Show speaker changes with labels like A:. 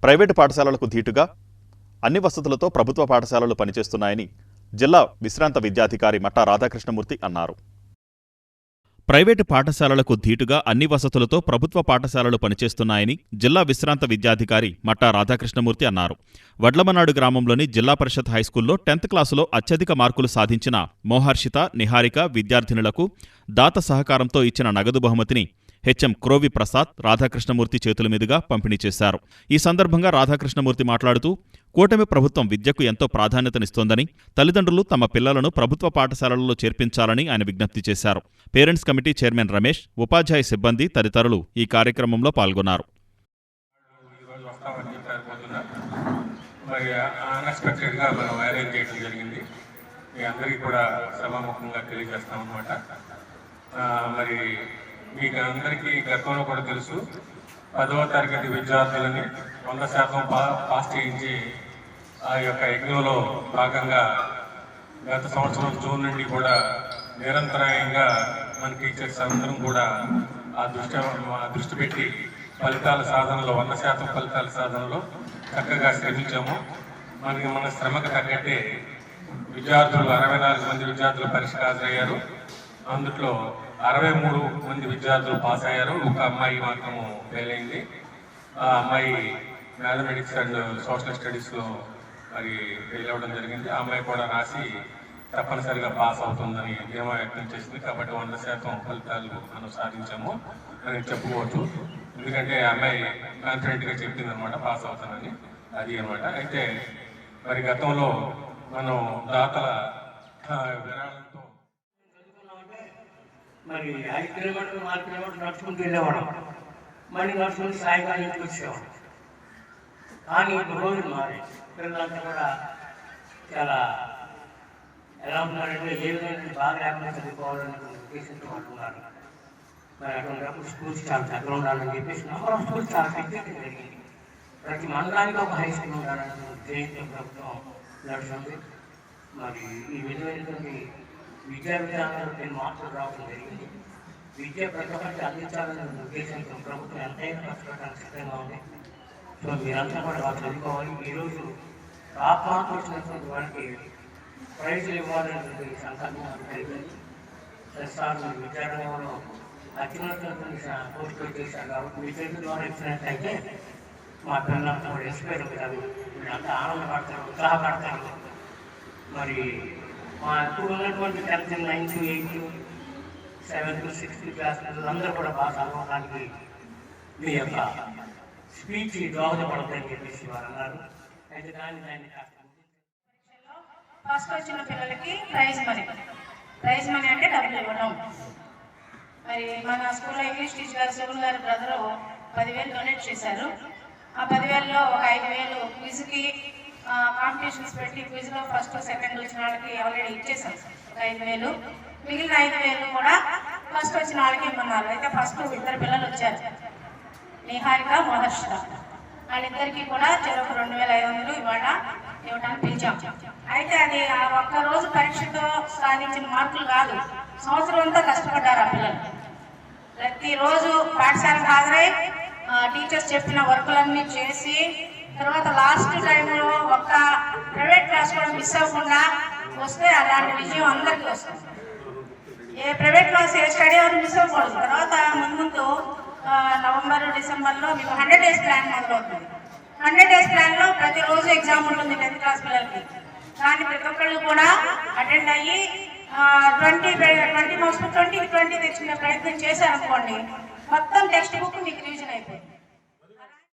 A: Private పాఠశాలలకు ధీటుగా అన్ని వసతులతో ప్రభుత్వ పాఠశాలలు పనిచేస్తున్నాయని జిల్లా విశ్రాంత విద్యాధికారి మట్టా రాధాకృష్ణమూర్తి అన్నారు. ప్రైవేటు పాఠశాలలకు ధీటుగా అన్ని వసతులతో ప్రభుత్వ పాఠశాలలు పనిచేస్తున్నాయని జిల్లా విశ్రాంత విద్యాధికారి మట్టా రాధాకృష్ణమూర్తి అన్నారు. వడ్లమనాడు గ్రామంలోని జిల్లా పరిషత్ హైస్కూల్లో 10th క్లాసులో అత్యధిక మార్కులు సాధించిన మోహర్షిత, నిహారిక విద్యార్థినులకు దాత సహకారంతో ఇచ్చిన నగదు బహుమతిని హెచ్ఎం క్రోవి ప్రసాద్ రాధాకృష్ణమూర్తి చేతుల మీదుగా పంపిణీ చేశారు. ఈ సందర్భంగా రాధాకృష్ణమూర్తి మాట్లాడుతూ కూటమి ప్రభుత్వం విద్యకు ఎంతో ప్రాధాన్యతనిస్తోందని, తల్లిదండ్రులు తమ పిల్లలను ప్రభుత్వ పాఠశాలలలో చేర్పించాలని ఆయన విజ్ఞప్తి చేశారు. పేరెంట్స్ కమిటీ చైర్మన్ రమేష్, ఉపాధ్యాయ సిబ్బంది తదితరులు ఈ కార్యక్రమంలో పాల్గొన్నారు.
B: మీకు అందరికీ గతంలో కూడా తెలుసు, 10వ తరగతి విద్యార్థులని 100% పాస్ చేయించి ఆ యొక్క యజ్ఞంలో భాగంగా గత సంవత్సరం జూన్ నుండి కూడా నిరంతరాయంగా మన టీచర్స్ అందరం కూడా ఆ దృష్టి పెట్టి ఫలితాల సాధనలో 100% ఫలితాల సాధనలో చక్కగా శ్రమించాము. మన శ్రమకు తగ్గట్టే విద్యార్థులు 64 మంది విద్యార్థులు పరీక్షకు హాజరయ్యారు. అందులో 63 మంది విద్యార్థులు పాస్ అయ్యారు. ఒక అమ్మాయి మాత్రము ఫెయిల్ అయింది. ఆ అమ్మాయి మ్యాథమెటిక్స్ అండ్ సోషల్ స్టడీస్లో మరి ఫెయిల్ అవ్వడం జరిగింది. ఆ అమ్మాయి కూడా రాసి తప్పనిసరిగా పాస్ అవుతుందని ధీమా వ్యక్తం చేసింది. కాబట్టి 100% ఫలితాలు మనం సాధించాము అని చెప్పుకోవచ్చు. ఎందుకంటే ఆ అమ్మాయి కాన్ఫిడెంట్గా చెప్పింది అనమాట, పాస్ అవుతానని. అది అనమాట. అయితే మరి గతంలో మనం దాతల విరాళంతో
C: మరి 5 కిలోమీటర్లు 4 కిలోమీటర్లు నడుచుకుంటూ వెళ్ళేవాడు. మళ్ళీ నడుచుకుంటూ సాయంకాలం ఇంటికి వచ్చేవాడు. కానీ ఇప్పుడు రోజులు మారి పిల్లలంతా కూడా చాలా ఎలా ఉన్నారంటే ఏ విధంగా బాగా లేకుండా చదువుకోవాలని ఉద్దేశంతో అంటున్నారు. మరి అటువంటిప్పుడు స్కూల్స్ చాలా దగ్గర ఉండాలని చెప్పేసి నెంబర్ ఆఫ్ స్కూల్స్ చాలా తగ్గించడం జరిగింది. ప్రతి మండలానికి ఒక హై స్కూల్ ఉండాలని ఉద్దేశంతో ప్రభుత్వం నడుస్తుంది. మరి ఈ విధమైనటువంటి విద్యా విధానంలో కొన్ని మార్పులు రావడం జరిగింది. విద్య ప్రతి ఒక్కరికి అందించాలనే ఉద్దేశంతో ప్రభుత్వం ఎంతైనా కష్టపడడానికి సిద్ధంగా ఉంది. సో మీరంతా కూడా వాళ్ళు చదువుకోవాలి. ఈరోజు టాప్ మార్కులు వచ్చినటువంటి వాళ్ళకి ప్రైజులు ఇవ్వాలనేటువంటి సంకల్పం కలిగింది. ప్రస్తుతం విద్యారంగంలో అత్యున్నతమైనటువంటి పోస్టులు చేశారు కాబట్టి మీ చేతుల ద్వారా ఇచ్చినట్లయితే మా పిల్లలంతా కూడా ఇన్స్పైర్ అవుతారు. వీళ్ళంతా ఆనందపడతారు, ఉత్సాహపడతారు. మరి మా ఇప్పుడు ఉన్నటువంటి 10th, 9th, 8th, 7th, 6th class పిల్లలందరూ కూడా బాగా చదవడానికి మీ యొక్క స్పీచ్ దోహదపడతాయని చెప్పేసి వారు అన్నారు. అయితే దాన్ని
D: ఫస్ట్ వచ్చిన పిల్లలకి ప్రైజ్ మనీ అంటే డబ్బులు ఇవ్వడం. మరి మన స్కూల్లో ఇంగ్లీష్ టీచర్ శివులు గారి బ్రదరు 10,000 డొనేట్ చేశారు. ఆ 10,000లో ఒక 5,000 క్విజ్కి కాంపిటీషన్స్ పెట్టి క్విజ్లో ఫస్ట్ సెకండ్ వచ్చిన వాళ్ళకి ఆల్రెడీ ఇచ్చేసాం 5,000. మిగిలిన 5,000 కూడా ఫస్ట్ వచ్చిన వాళ్ళకి ఇవ్వన్నారు. అయితే ఫస్ట్ 2 పిల్లలు వచ్చారు, నిహారిక, మోహర్షిత. వాళ్ళిద్దరికీ కూడా చెరొక 2,500 ఇవాళ ఇవ్వడానికి పిలిచాం. అయితే అది ఆ ఒక్కరోజు పరీక్షతో సాధించిన మార్కులు కాదు, సంవత్సరం అంతా కష్టపడ్డారు ఆ పిల్లలు. ప్రతిరోజు పాఠశాలకు హాజరై టీచర్స్ చెప్పిన వర్కులన్నీ చేసి తర్వాత లాస్ట్ టైంలో ఒక్క ప్రైవేట్ క్లాస్ కూడా మిస్ అవ్వకుండా వస్తే అలాంటి విజయం అందరికీ వస్తుంది. ఏ ప్రైవేట్ క్లాస్ ఏ స్టడీ అవర్ మిస్ అవ్వకూడదు. తర్వాత ముందు నవంబర్, డిసెంబర్లో మీకు 100 days ప్లాన్ మొదలవుతుంది. 100 days ప్లాన్లో ప్రతిరోజు ఎగ్జామ్ ఉంటుంది 10th క్లాస్ పిల్లలకి. కానీ ప్రతి ఒక్కళ్ళు కూడా అటెండ్ అయ్యి 20 మార్క్స్ 20 తెచ్చుకునే ప్రయత్నం చేశారనుకోండి, మొత్తం టెక్స్ట్ బుక్ మీకు రివిజన్ అయిపోయింది.